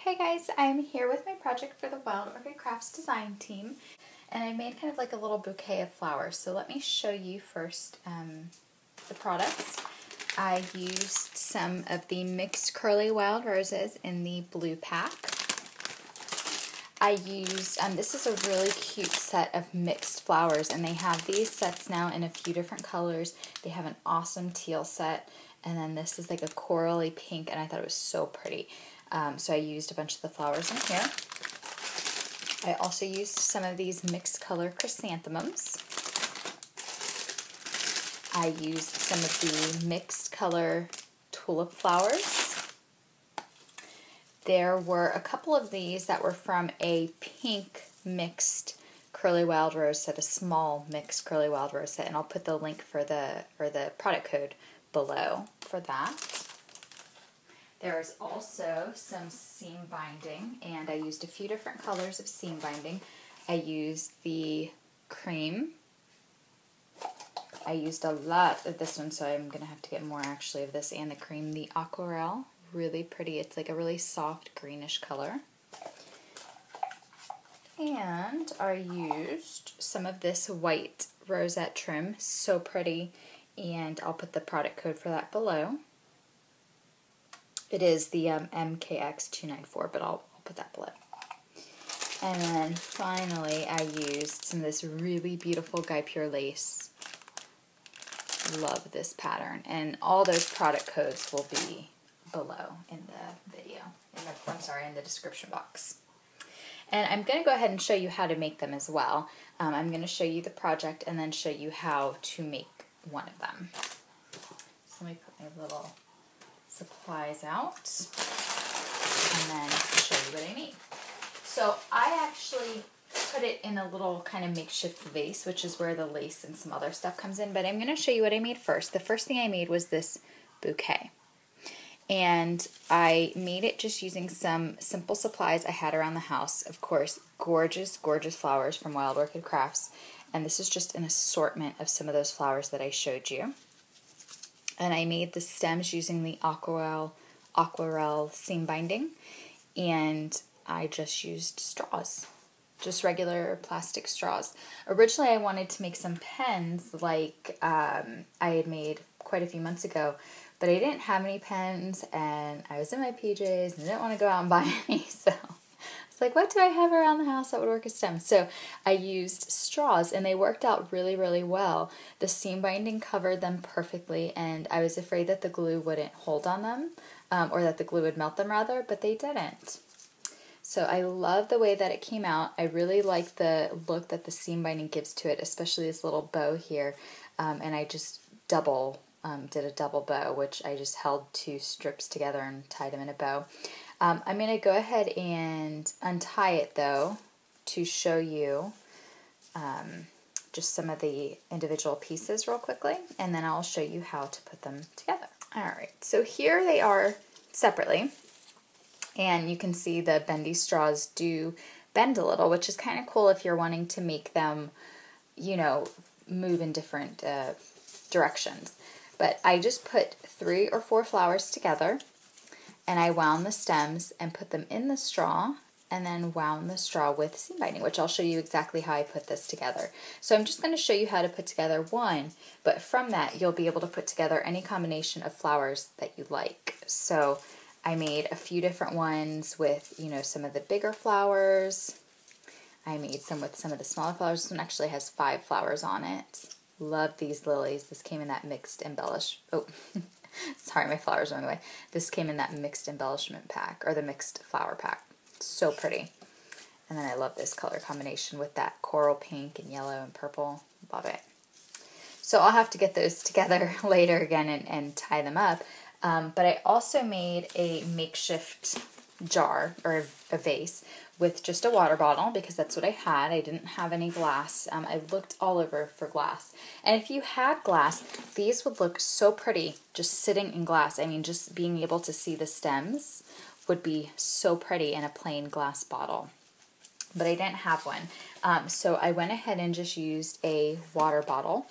Hey guys, I'm here with my project for the Wild Orchid Crafts design team, and I made kind of like a little bouquet of flowers. So let me show you first the products. I used some of the mixed curly wild roses in the blue pack. I used, this is a really cute set of mixed flowers, and they have these sets now in a few different colors. They have an awesome teal set, and then this is like a corally pink, and I thought it was so pretty. So I used a bunch of the flowers in here. I also used some of these mixed color chrysanthemums. I used some of the mixed color tulip flowers. There were a couple of these that were from a pink mixed curly wild rose set, a small mixed curly wild rose set, and I'll put the link for the product code below for that. There is also some seam binding, and I used a few different colors of seam binding. I used the cream. I used a lot of this one, so I'm going to have to get more actually of this and the cream. The Aquarelle, really pretty. It's like a really soft greenish color. And I used some of this white rosette trim, so pretty, and I'll put the product code for that below. It is the MKX294, but I'll put that below. And then finally, I used some of this really beautiful Guipure lace. Love this pattern. And all those product codes will be below in the video, in the description box. And I'm going to go ahead and show you how to make them as well. I'm going to show you the project and then show you how to make one of them. So let me put my little supplies out and then show you what I made. So I actually put it in a little kind of makeshift vase, which is where the lace and some other stuff comes in, but I'm going to show you what I made first. The first thing I made was this bouquet, and I made it just using some simple supplies I had around the house. Of course, gorgeous, gorgeous flowers from Wild Orchid Crafts, and this is just an assortment of some of those flowers that I showed you. And I made the stems using the Aquarelle seam binding, and I just used straws, just regular plastic straws. Originally I wanted to make some pens like I had made quite a few months ago, but I didn't have any pens, and I was in my PJs and I didn't want to go out and buy any, so it's like, what do I have around the house that would work as stems? So I used straws, and they worked out really, really well. The seam binding covered them perfectly, and I was afraid that the glue wouldn't hold on them, or that the glue would melt them rather, but they didn't. So I love the way that it came out. I really like the look that the seam binding gives to it, especially this little bow here, and I just did a double bow, which I just held 2 strips together and tied them in a bow. I'm going to go ahead and untie it though to show you just some of the individual pieces real quickly, and then I'll show you how to put them together. Alright, so here they are separately, and you can see the bendy straws do bend a little, which is kind of cool if you're wanting to make them, you know, move in different directions. But I just put 3 or 4 flowers together, and I wound the stems and put them in the straw, and then wound the straw with seam binding, which I'll show you exactly how I put this together. So I'm just going to show you how to put together one, but from that you'll be able to put together any combination of flowers that you like. So I made a few different ones with, you know, some of the bigger flowers. I made some with some of the smaller flowers. This one actually has 5 flowers on it. Love these lilies. This came in that mixed sorry, my flowers went away. This came in that mixed embellishment pack, or the mixed flower pack. So pretty. And then I love this color combination with that coral pink and yellow and purple. Love it. So I'll have to get those together later again and tie them up. But I also made a makeshift jar, or a vase, with just a water bottle, because that's what I had. I didn't have any glass. I looked all over for glass. And if you had glass, these would look so pretty just sitting in glass. I mean, just being able to see the stems would be so pretty in a plain glass bottle. But I didn't have one. So I went ahead and just used a water bottle.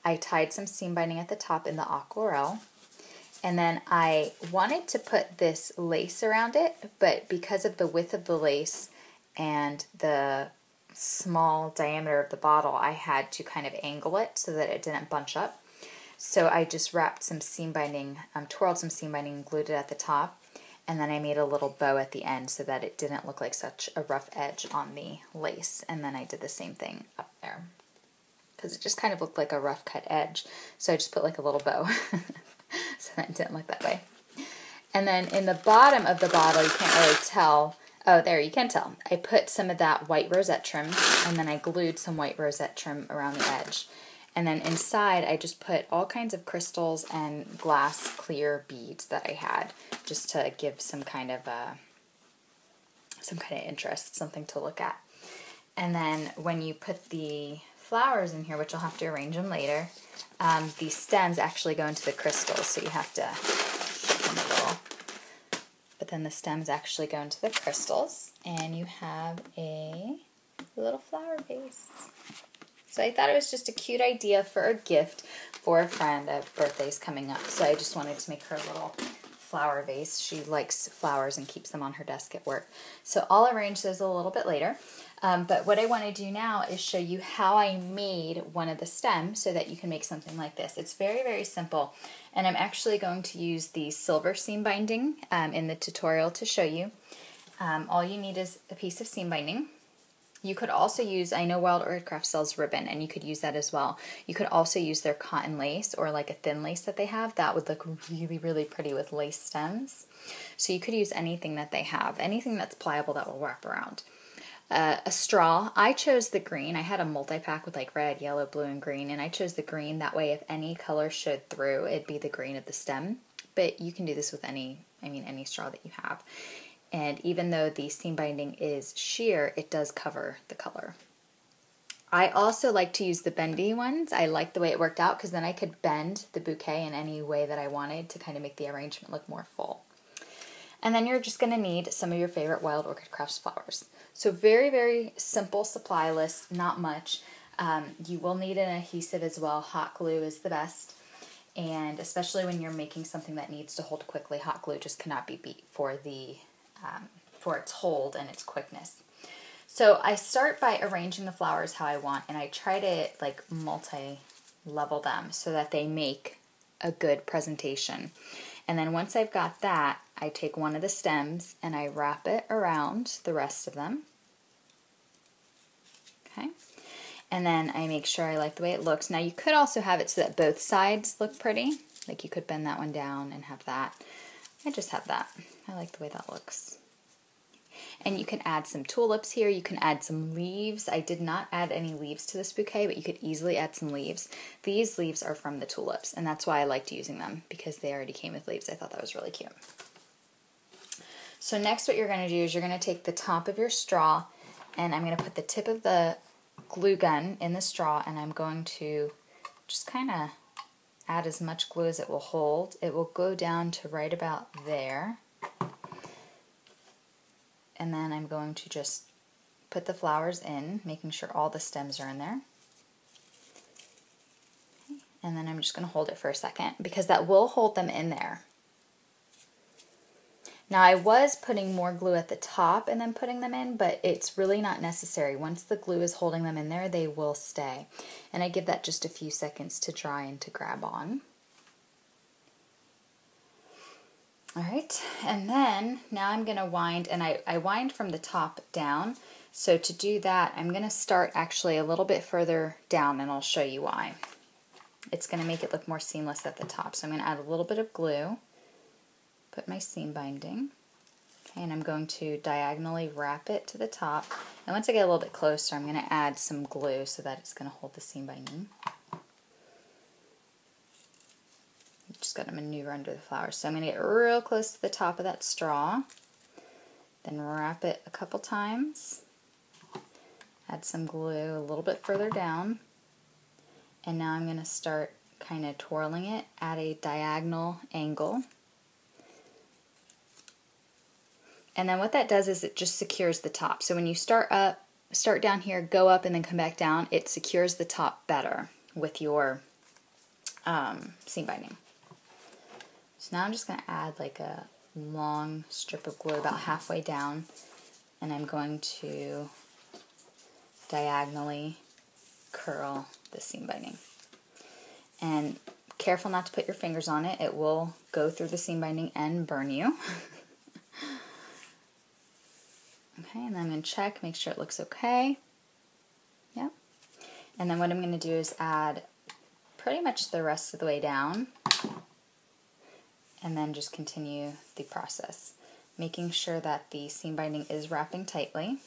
I tied some seam binding at the top in the Aquarelle, And then I wanted to put this lace around it, but because of the width of the lace and the small diameter of the bottle, I had to kind of angle it so that it didn't bunch up. So I just wrapped some seam binding, twirled some seam binding and glued it at the top. And then I made a little bow at the end so that it didn't look like such a rough edge on the lace. And then I did the same thing up there, because it just kind of looked like a rough cut edge. So I just put like a little bow so that it didn't look that way. And then in the bottom of the bottle, you can't really tell. Oh, there, you can tell. I put some of that white rosette trim, and then I glued some white rosette trim around the edge. And then inside, I just put all kinds of crystals and glass clear beads that I had, just to give some kind of interest, something to look at. And then when you put the flowers in here, which I'll have to arrange them later, the stems actually go into the crystals, so you have to shake them a little. But then the stems actually go into the crystals, and you have a little flower vase. So I thought it was just a cute idea for a gift for a friend. A birthday's coming up, so I just wanted to make her a little flower vase. She likes flowers and keeps them on her desk at work. So I'll arrange those a little bit later. But what I want to do now is show you how I made one of the stems so that you can make something like this. It's very, very simple. And I'm actually going to use the silver seam binding in the tutorial to show you. All you need is a piece of seam binding. You could also use, I know Wild Orchid Craft sells ribbon, and you could use that as well. You could also use their cotton lace or like a thin lace that they have. That would look really, really pretty with lace stems. So you could use anything that they have, anything that's pliable that will wrap around. A straw. I chose the green. I had a multi-pack with like red, yellow, blue, and green, and I chose the green. That way if any color showed through, it'd be the green of the stem. But you can do this with any straw that you have. And even though the seam binding is sheer, it does cover the color. I also like to use the bendy ones. I like the way it worked out because then I could bend the bouquet in any way that I wanted to kind of make the arrangement look more full. And then you're just going to need some of your favorite Wild Orchid Crafts flowers. So very, very simple supply list, not much. You will need an adhesive as well. Hot glue is the best. And especially when you're making something that needs to hold quickly, hot glue just cannot be beat for its hold and its quickness. So I start by arranging the flowers how I want, and I try to like multi-level them so that they make a good presentation. And then once I've got that, I take one of the stems and I wrap it around the rest of them. Okay. And then I make sure I like the way it looks. Now you could also have it so that both sides look pretty. Like you could bend that one down and have that. I just have that. I like the way that looks. And you can add some tulips here. You can add some leaves. I did not add any leaves to this bouquet, but you could easily add some leaves. These leaves are from the tulips, and that's why I liked using them, because they already came with leaves. I thought that was really cute. So next what you're going to do is you're going to take the top of your straw, and I'm going to put the tip of the glue gun in the straw, and I'm going to just kind of add as much glue as it will hold. It will go down to right about there. And then I'm going to just put the flowers in, making sure all the stems are in there. Okay. And then I'm just going to hold it for a second, because that will hold them in there. Now I was putting more glue at the top and then putting them in, but it's really not necessary. Once the glue is holding them in there, they will stay. And I give that just a few seconds to dry and to grab on. Alright, and then now I'm going to wind, and I wind from the top down. So to do that, I'm going to start actually a little bit further down, and I'll show you why. It's going to make it look more seamless at the top. So I'm going to add a little bit of glue, put my seam binding, okay, and I'm going to diagonally wrap it to the top. And once I get a little bit closer, I'm going to add some glue so that it's going to hold the seam binding. Just got to maneuver under the flowers. So I'm going to get real close to the top of that straw, then wrap it a couple times, add some glue a little bit further down, and now I'm going to start kind of twirling it at a diagonal angle. And then what that does is it just secures the top. So when you start down here, go up, and then come back down, it secures the top better with your seam binding. So now I'm just going to add like a long strip of glue about halfway down, and I'm going to diagonally curl the seam binding. And careful not to put your fingers on it. It will go through the seam binding and burn you. Okay, and then I'm going to check, make sure it looks okay. Yep. And then what I'm going to do is add pretty much the rest of the way down, and then just continue the process, making sure that the seam binding is wrapping tightly.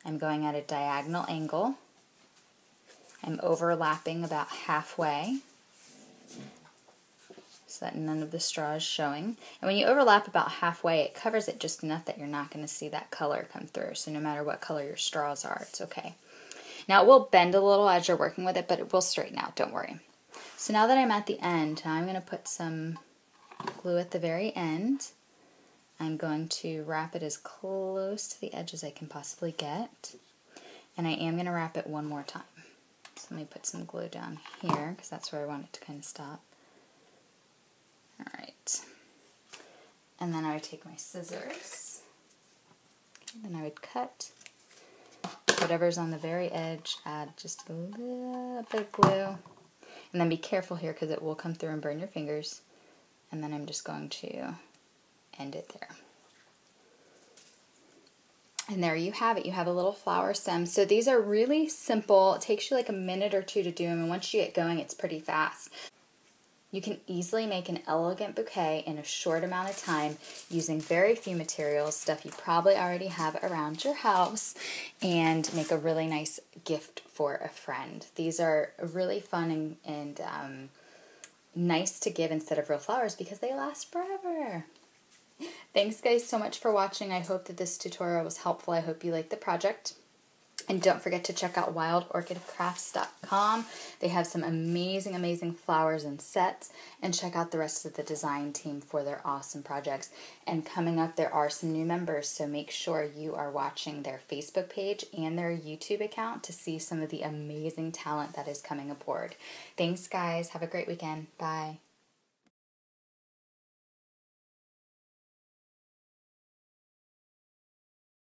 I'm going at a diagonal angle. I'm overlapping about halfway so that none of the straw is showing. And when you overlap about halfway, it covers it just enough that you're not going to see that color come through. So no matter what color your straws are, it's okay. Now it will bend a little as you're working with it, but it will straighten out, don't worry. So now that I'm at the end, I'm going to put some glue at the very end. I'm going to wrap it as close to the edge as I can possibly get. And I am going to wrap it one more time. So let me put some glue down here because that's where I want it to kind of stop. Alright. And then I would take my scissors. Okay, then I would cut whatever's on the very edge, add just a little bit of glue. And then be careful here because it will come through and burn your fingers. And then I'm just going to end it there. And there you have it. You have a little flower stem. So these are really simple. It takes you like a minute or two to do them, and once you get going, it's pretty fast. You can easily make an elegant bouquet in a short amount of time using very few materials, stuff you probably already have around your house, and make a really nice gift for a friend. These are really fun and nice to give instead of real flowers because they last forever. Thanks guys so much for watching. I hope that this tutorial was helpful. I hope you liked the project. And don't forget to check out wildorchidcrafts.com. They have some amazing, amazing flowers and sets. And check out the rest of the design team for their awesome projects. And coming up, there are some new members, so make sure you are watching their Facebook page and their YouTube account to see some of the amazing talent that is coming aboard. Thanks, guys. Have a great weekend. Bye.